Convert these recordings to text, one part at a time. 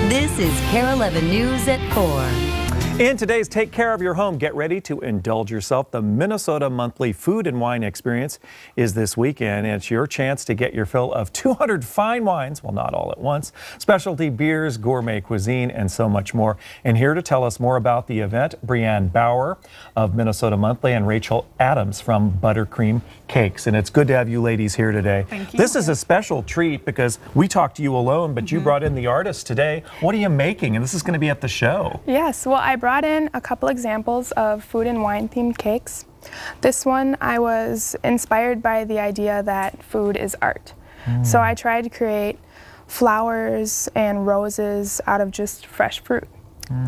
This is KARE-11 News at 4. In today's Take Care of Your Home, get ready to indulge yourself. The Minnesota Monthly Food and Wine Experience is this weekend. It's your chance to get your fill of 200 fine wines, well, not all at once, specialty beers, gourmet cuisine, and so much more. And here to tell us more about the event, Brianne Bauer of Minnesota Monthly and Rachel Adams from Buttercream Cakes. And it's good to have you ladies here today. Thank you. This is a special treat because we talked to you alone, but you brought in the artists today. What are you making? And this is going to be at the show. Yes, well, I brought in a couple examples of food and wine themed cakes. This one, I was inspired by the idea that food is art. So I tried to create flowers and roses out of just fresh fruit,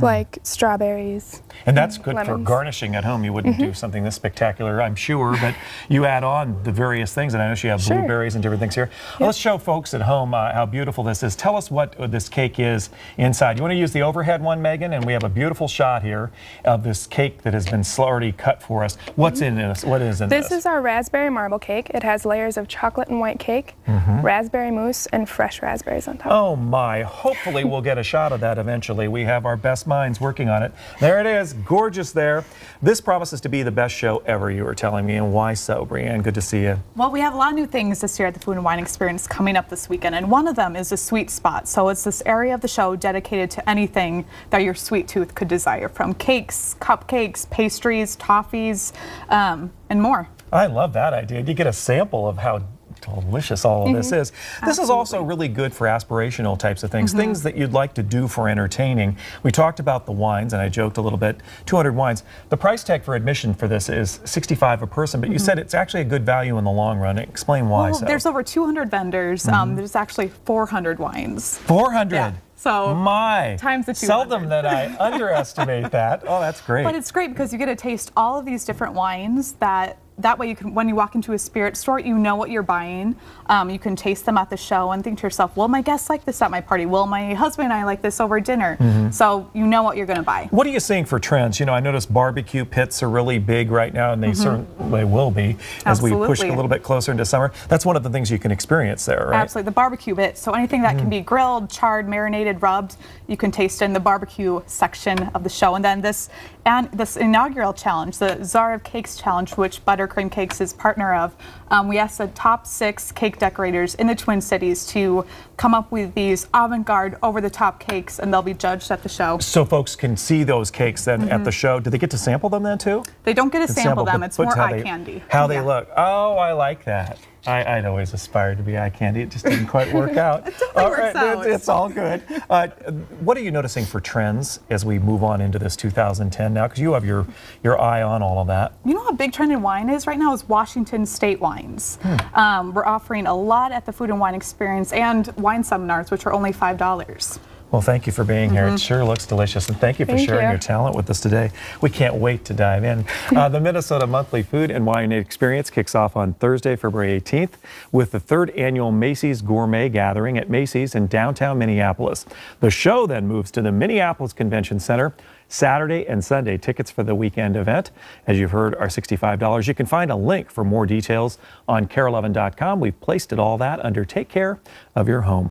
like strawberries. And that's good lemons. for garnishing at home. You wouldn't do something this spectacular, I'm sure, but you add on the various things, and I know you have blueberries and different things here. Well, let's show folks at home how beautiful this is. Tell us what this cake is inside. You want to use the overhead one, Megan? And we have a beautiful shot here of this cake that has been already cut for us. What's in this? What is in this? This is our raspberry marble cake. It has layers of chocolate and white cake, raspberry mousse, and fresh raspberries on top. Oh my, hopefully we'll get a shot of that eventually. We have our best minds working on it. There it is, gorgeous there. This promises to be the best show ever, you were telling me, and why so, Brianne? Good to see you. Well, we have a lot of new things this year at the Food and Wine Experience coming up this weekend, and one of them is a sweet spot. So it's this area of the show dedicated to anything that your sweet tooth could desire, from cakes, cupcakes, pastries, toffees, and more. I love that idea. You get a sample of how delicious all of this is. This is also really good for aspirational types of things, things that you'd like to do for entertaining. We talked about the wines, and I joked a little bit, 200 wines. The price tag for admission for this is $65 a person, but you said it's actually a good value in the long run. Explain why. Well, there's over 200 vendors. There's actually 400 wines. 400? Yeah. So times the 200. Seldom that I underestimate that. Oh, that's great. But it's great because you get to taste all of these different wines that way you can, when you walk into a spirit store, you know what you're buying. You can taste them at the show and think to yourself, will my guests like this at my party? Will my husband and I like this over dinner? So you know what you're going to buy. What are you seeing for trends? You know, I noticed barbecue pits are really big right now, and they certainly will be as we push a little bit closer into summer. That's one of the things you can experience there, right? Absolutely, the barbecue pit. So anything that can be grilled, charred, marinated, rubbed, you can taste in the barbecue section of the show. And then this inaugural challenge, the Czar of Cakes challenge, which Buttercream Cakes is partner of, we asked the top 6 cake decorators in the Twin Cities to come up with these avant-garde, over-the-top cakes, and they'll be judged at the show. So folks can see those cakes then at the show. Do they get to sample them then too? They don't get to sample them. It's more eye candy. How they look. Oh, I like that. I'd always aspired to be eye candy. It just didn't quite work out. All right, it's all good. What are you noticing for trends as we move on into this 2010 now? Because you have your eye on all of that. You know what a big trend in wine is right now is Washington State wines. We're offering a lot at the Food and Wine Experience and wine seminars, which are only $5. Well, thank you for being here. It sure looks delicious, and thank you for sharing your talent with us today. We can't wait to dive in. The Minnesota Monthly Food and Wine Experience kicks off on Thursday, February 18th, with the 3rd annual Macy's Gourmet Gathering at Macy's in downtown Minneapolis. The show then moves to the Minneapolis Convention Center Saturday and Sunday. Tickets for the weekend event, as you've heard, are $65. You can find a link for more details on KARE11.com. We've placed it all that under Take Care of Your Home.